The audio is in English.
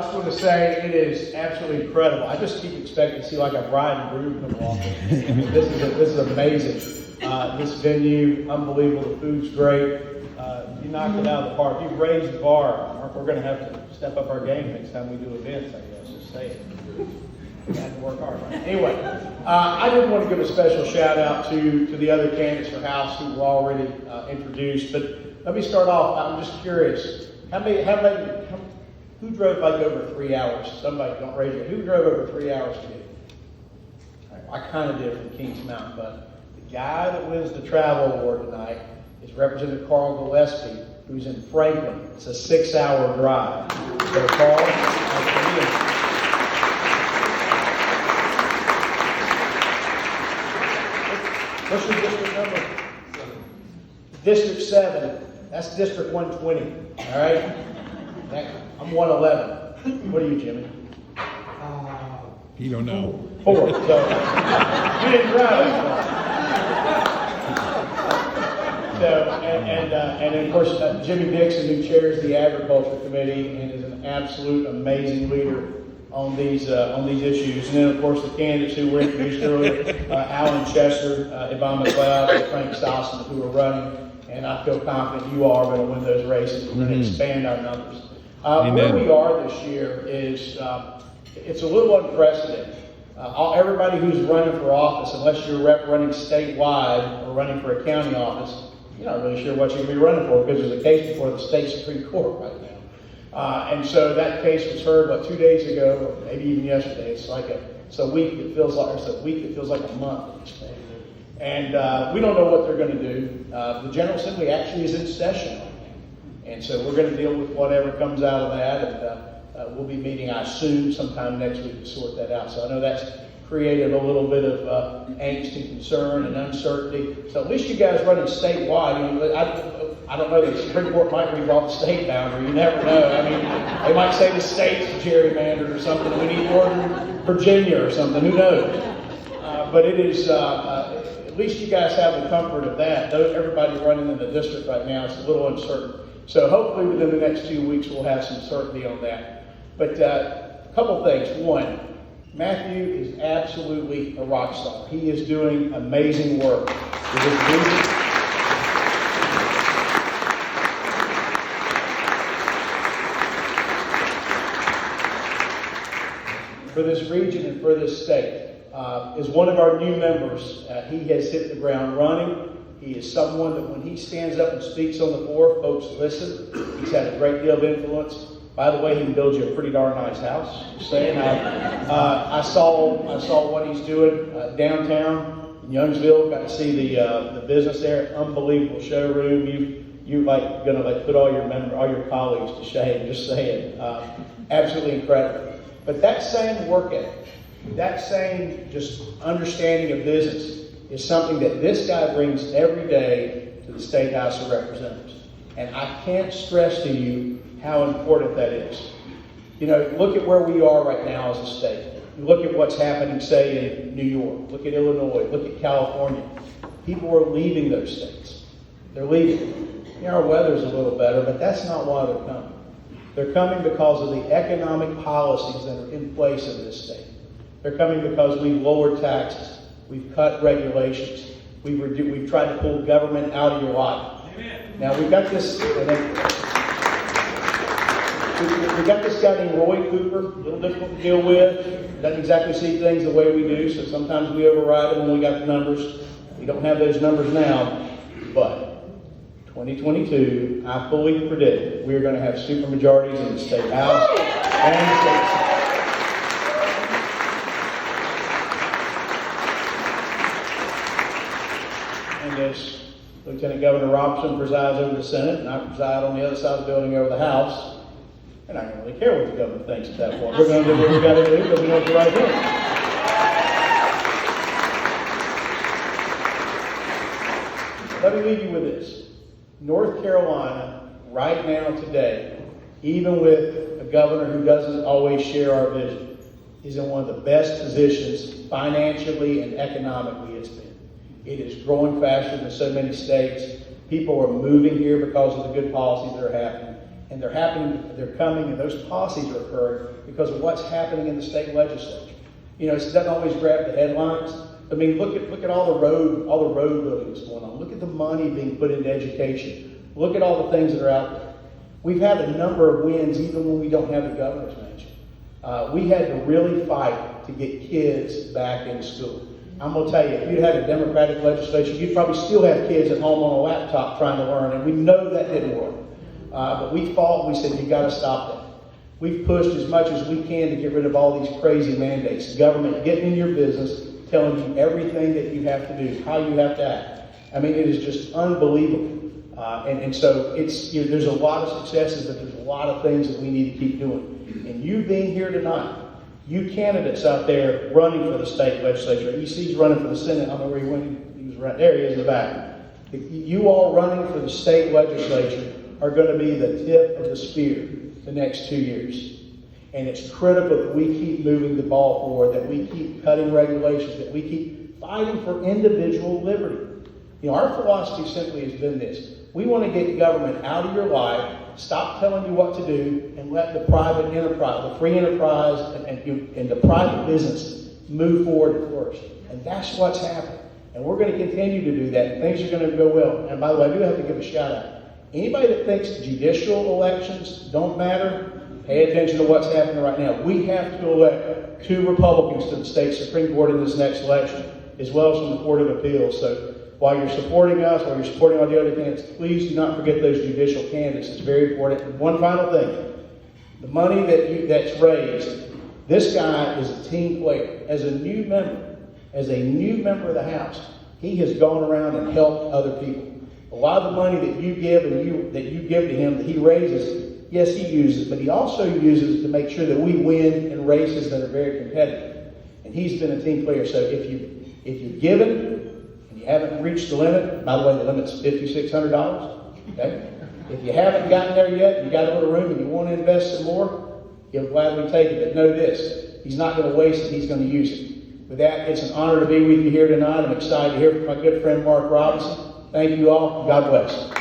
I just want to say it is absolutely incredible. I just keep expecting to see like a bride and groom come along. This is amazing. This venue, unbelievable. The food's great. You knocked it out of the park. You've raised the bar. We're going to have to step up our game next time we do events, I guess. Just say it. We have to work hard. Right? Anyway, I did want to give a special shout out to the other candidates for House who were already introduced. But let me start off. I'm just curious. Who drove like over 3 hours? Somebody, don't raise your hand. Who drove over 3 hours to get? I kind of did from Kings Mountain, but the guy that wins the travel award tonight is Representative Carl Gillespie, who's in Franklin. It's a 6-hour drive. So Carl, what's your district number? District 7. That's District 120. All right? I'm 111. What are you, Jimmy? You don't know. 4. So you didn't drive that far. So, and then of course Jimmy Dixon, who chairs the Agriculture Committee and is an absolute amazing leader on these issues. And then of course the candidates who were introduced earlier, Alan Chester, Yvonne McLeod, and Frank Stossman, who are running. And I feel confident you are going to win those races. We're going to expand our numbers. Where we are this year is it's a little unprecedented. Everybody who's running for office, unless you're a rep running statewide or running for a county office, you're not really sure what you're going to be running for because there's a case before the state Supreme Court right now. And so that case was heard 2 days ago, or maybe even yesterday. It's a week that feels like a month. And we don't know what they're going to do. The General Assembly actually is in session right now. And so we're going to deal with whatever comes out of that. And we'll be meeting, I assume, sometime next week to sort that out. So I know that's created a little bit of angst and concern and uncertainty. So at least you guys running statewide. I don't know, the Supreme Court might redraw the state boundary. You never know. I mean, they might say the state's gerrymandered or something. We need Northern Virginia or something. Who knows? But it is... at least you guys have the comfort of that. Though everybody running in the district right now is a little uncertain. So hopefully within the next 2 weeks we'll have some certainty on that. But a couple things. One, Matthew is absolutely a rock star. He is doing amazing work. For this region and for this state. Is one of our new members. He has hit the ground running. He is someone that when he stands up and speaks on the floor, folks listen. He's had a great deal of influence. By the way, he can build you a pretty darn nice house. Just saying. I saw what he's doing downtown in Youngsville. Got to see the business there. Unbelievable showroom. You're like going to put all your colleagues to shame. Just saying. Absolutely incredible. But that same work ethic, that same just understanding of business is something that this guy brings every day to the State House of Representatives. And I can't stress to you how important that is. Look at where we are right now as a state. Look at what's happening, say, in New York. Look at Illinois. Look at California. People are leaving those states. They're leaving. Our weather's a little better, but that's not why they're coming. They're coming because of the economic policies that are in place in this state. They're coming because we've lowered taxes, we've cut regulations, we've tried to pull government out of your life. Amen. Now we've got this guy named Roy Cooper, a little difficult to deal with. Doesn't exactly see things the way we do, so sometimes we override him when we got the numbers. We don't have those numbers now, but 2022, I fully predict we're going to have supermajorities in the State House and the State Senate. And as Lieutenant Governor Robinson presides over the Senate, and I preside on the other side of the building over the House, and I don't really care what the government thinks at that point. We're going to do what we got to do because we know it's the right thing. Let me leave you with this. North Carolina, right now, today, even with a governor who doesn't always share our vision, is in one of the best positions financially and economically it's been. It is growing faster than so many states. People are moving here because of the good policies that are happening. And they're coming, and those policies are occurring because of what's happening in the state legislature. You know, it doesn't always grab the headlines. I mean, look at all the road building that's going on. Look at the money being put into education. Look at all the things that are out there. We've had a number of wins even when we don't have the governor's mansion. We had to really fight to get kids back in school. I'm going to tell you, if you'd had a Democratic legislature, you'd probably still have kids at home on a laptop trying to learn, and we know that didn't work. But we fought, we said, you got to stop that. We've pushed as much as we can to get rid of all these crazy mandates. Government getting in your business, telling you everything that you have to do, how you have to act. I mean, it is just unbelievable. And so it's, you know, there's a lot of successes, but there's a lot of things that we need to keep doing. And you being here tonight, you candidates out there running for the state legislature, EC's running for the Senate, I don't know where he went, he was right there, he is in the back. You all running for the state legislature are going to be the tip of the spear the next 2 years. And it's critical that we keep moving the ball forward, that we keep cutting regulations, that we keep fighting for individual liberty. You know, our philosophy simply has been this. We want to get government out of your life, stop telling you what to do, and let the private enterprise, the free enterprise, and the private business move forward and flourish. And that's what's happened. And we're going to continue to do that, and things are going to go well. And by the way, I do have to give a shout out. Anybody that thinks judicial elections don't matter, pay attention to what's happening right now. We have to elect 2 Republicans to the state Supreme Court in this next election, as well as from the Court of Appeals. So while you're supporting us, while you're supporting all the other candidates, please do not forget those judicial candidates. It's very important. And one final thing. The money that's raised, this guy is a team player. As a new member of the House, he has gone around and helped other people. A lot of the money that you give that you give to him, that he raises, yes, he uses, but he also uses it to make sure that we win in races that are very competitive. And he's been a team player. So if you've given and you haven't reached the limit, by the way, the limit's $5,600. Okay? If you haven't gotten there yet, you got a little room and you want to invest some more, he'll gladly take it. But know this, he's not going to waste it, he's going to use it. With that, it's an honor to be with you here tonight. I'm excited to hear from my good friend Mark Robinson. Thank you all. God bless.